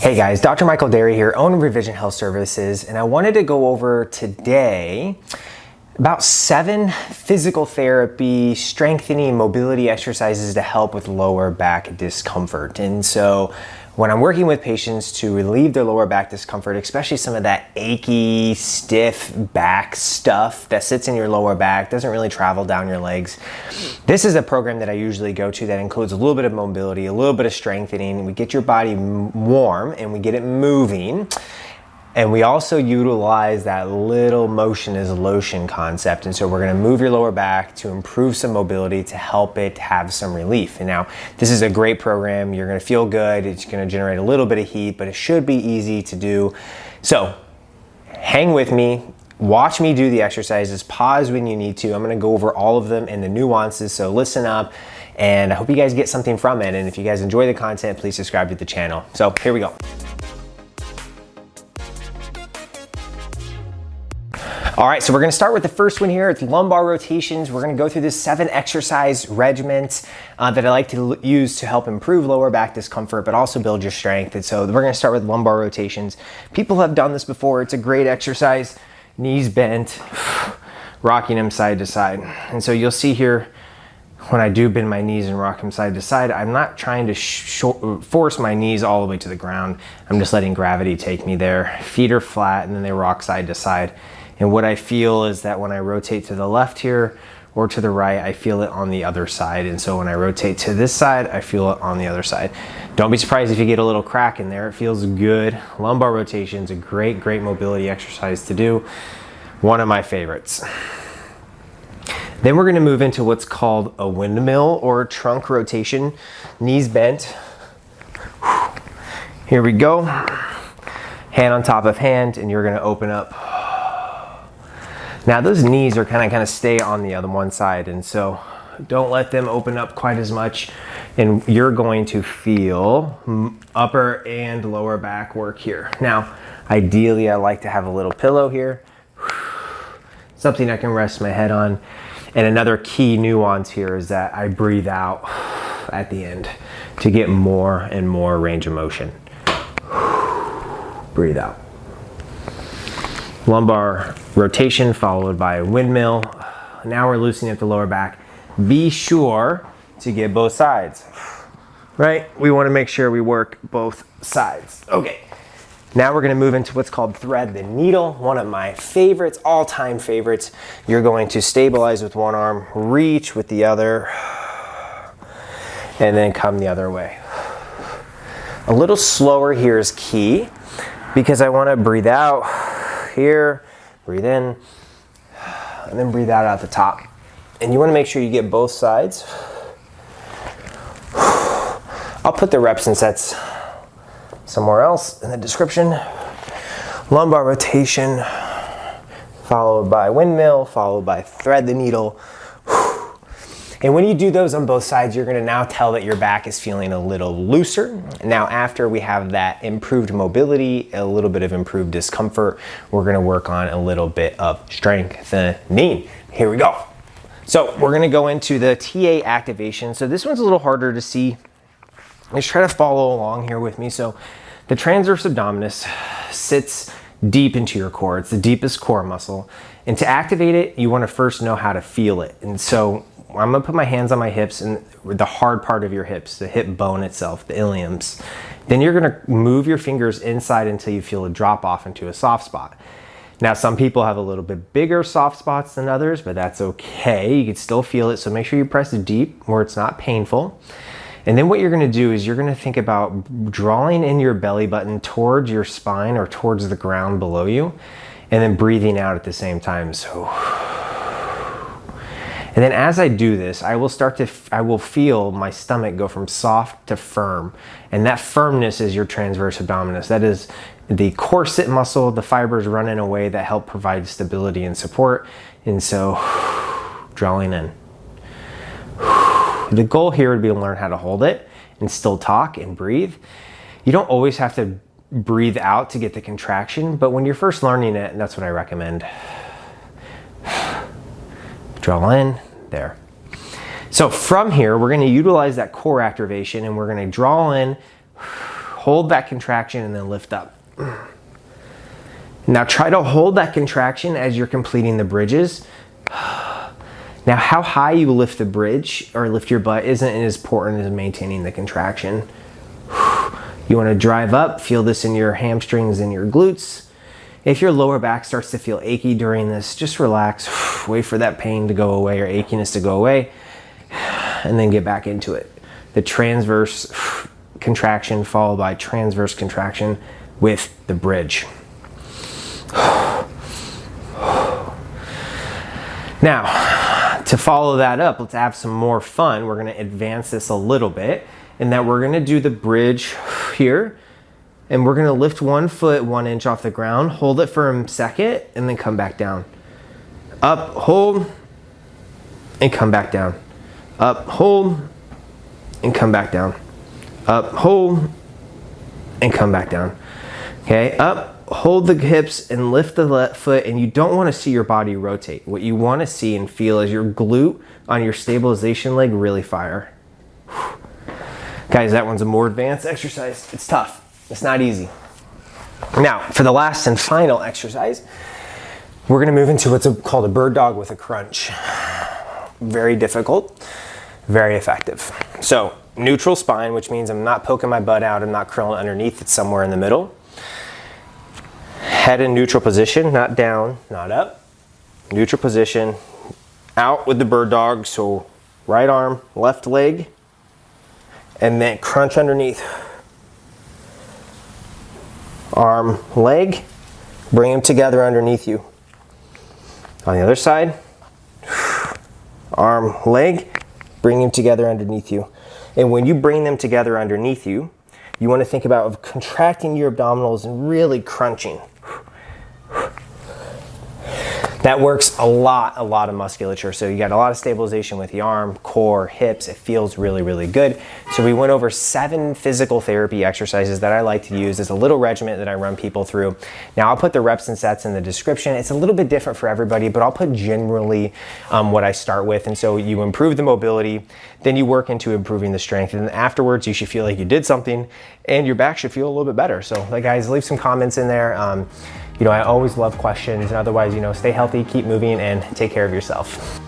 Hey guys, Dr. Michael Derry here, owner of Revision Health Services, and I wanted to go over today about 7 physical therapy, strengthening, mobility exercises to help with lower back discomfort. And so when I'm working with patients to relieve their lower back discomfort, especially some of that achy, stiff back stuff that sits in your lower back, doesn't really travel down your legs, this is a program that I usually go to that includes a little bit of mobility, a little bit of strengthening. We get your body warm and we get it moving. And we also utilize that little motion is lotion concept. And so we're gonna move your lower back to improve some mobility to help it have some relief. And now, this is a great program. You're gonna feel good. It's gonna generate a little bit of heat, but it should be easy to do. So hang with me, watch me do the exercises, pause when you need to. I'm gonna go over all of them and the nuances, so listen up. And I hope you guys get something from it. And if you guys enjoy the content, please subscribe to the channel. So here we go. All right, so we're gonna start with the first one here. It's lumbar rotations. We're gonna go through this 7 exercise regiments that I like to use to help improve lower back discomfort, but also build your strength. And so we're gonna start with lumbar rotations. People have done this before. It's a great exercise. Knees bent, rocking them side to side. And so you'll see here, when I do bend my knees and rock them side to side, I'm not trying to force my knees all the way to the ground. I'm just letting gravity take me there. Feet are flat and then they rock side to side. And what I feel is that when I rotate to the left here or to the right, I feel it on the other side. And so when I rotate to this side, I feel it on the other side. Don't be surprised if you get a little crack in there. It feels good. Lumbar rotation is a great mobility exercise to do. One of my favorites. Then we're gonna move into what's called a windmill or trunk rotation. Knees bent. Here we go. Hand on top of hand, and you're gonna open up. Now those knees are kind of stay on the other one side, and so don't let them open up quite as much, and you're going to feel upper and lower back work here. Now, ideally I like to have a little pillow here, something I can rest my head on. And another key nuance here is that I breathe out at the end to get more and more range of motion. Breathe out. Lumbar rotation followed by a windmill. Now we're loosening up the lower back. Be sure to get both sides, right? We want to make sure we work both sides. Okay, now we're gonna move into what's called thread the needle, one of my favorites, all-time favorites. You're going to stabilize with one arm, reach with the other, and then come the other way. A little slower here is key because I wanna breathe out here, breathe in, and then breathe out the top. And you want to make sure you get both sides. I'll put the reps and sets somewhere else in the description. Lumbar rotation, followed by windmill, followed by thread the needle. And when you do those on both sides, you're gonna now tell that your back is feeling a little looser. Now, after we have that improved mobility, a little bit of improved discomfort, we're gonna work on a little bit of strengthening. Here we go. So we're gonna go into the TA activation. So this one's a little harder to see. Just try to follow along here with me. So the transverse abdominis sits deep into your core. It's the deepest core muscle. And to activate it, you wanna first know how to feel it. And so I'm gonna put my hands on my hips and the hard part of your hips, the hip bone itself, the iliums. Then you're gonna move your fingers inside until you feel a drop off into a soft spot. Now, some people have a little bit bigger soft spots than others, but that's okay. You can still feel it, so make sure you press deep where it's not painful. And then what you're gonna do is you're gonna think about drawing in your belly button towards your spine or towards the ground below you, and then breathing out at the same time. So. And then as I do this, I will feel my stomach go from soft to firm. And that firmness is your transverse abdominis. That is the corset muscle, the fibers run in a way that help provide stability and support. And so, drawing in. The goal here would be to learn how to hold it and still talk and breathe. You don't always have to breathe out to get the contraction, but when you're first learning it, that's what I recommend. Draw in, there. So from here, we're gonna utilize that core activation and we're gonna draw in, Hold that contraction and then lift up. Now try to hold that contraction as you're completing the bridges. Now how high you lift the bridge or lift your butt isn't as important as maintaining the contraction. You want to drive up, feel this in your hamstrings and your glutes. If your lower back starts to feel achy during this, just relax, wait for that pain to go away or achiness to go away, and then get back into it. The transverse contraction followed by transverse contraction with the bridge. Now, to follow that up, let's have some more fun. We're going to advance this a little bit, and that we're going to do the bridge here, and we're going to lift 1 foot 1 inch off the ground, hold it for a second, and then come back down. Up, hold, and come back down. Up, hold, and come back down. Up, hold, and come back down. Okay, up, hold the hips and lift the left foot, and you don't want to see your body rotate. What you want to see and feel is your glute on your stabilization leg really fire. Guys, that one's a more advanced exercise. It's tough. It's not easy. Now, for the last and final exercise, we're going to move into what's called a bird dog with a crunch. Very difficult, very effective. So, neutral spine, which means I'm not poking my butt out, I'm not curling underneath, it's somewhere in the middle. Head in neutral position, not down, not up. Neutral position, out with the bird dog, so right arm, left leg, and then crunch underneath. Arm, leg, bring them together underneath you. On the other side, arm, leg, bring them together underneath you. And when you bring them together underneath you, you want to think about contracting your abdominals and really crunching. That works a lot of musculature. So you got a lot of stabilization with the arm, core, hips. It feels really, really good. So we went over 7 physical therapy exercises that I like to use as a little regimen that I run people through. Now I'll put the reps and sets in the description. It's a little bit different for everybody, but I'll put generally what I start with. And so you improve the mobility, then you work into improving the strength. And then afterwards, you should feel like you did something and your back should feel a little bit better. So guys, leave some comments in there. You know, I always love questions, and otherwise, you know, stay healthy, keep moving, and take care of yourself.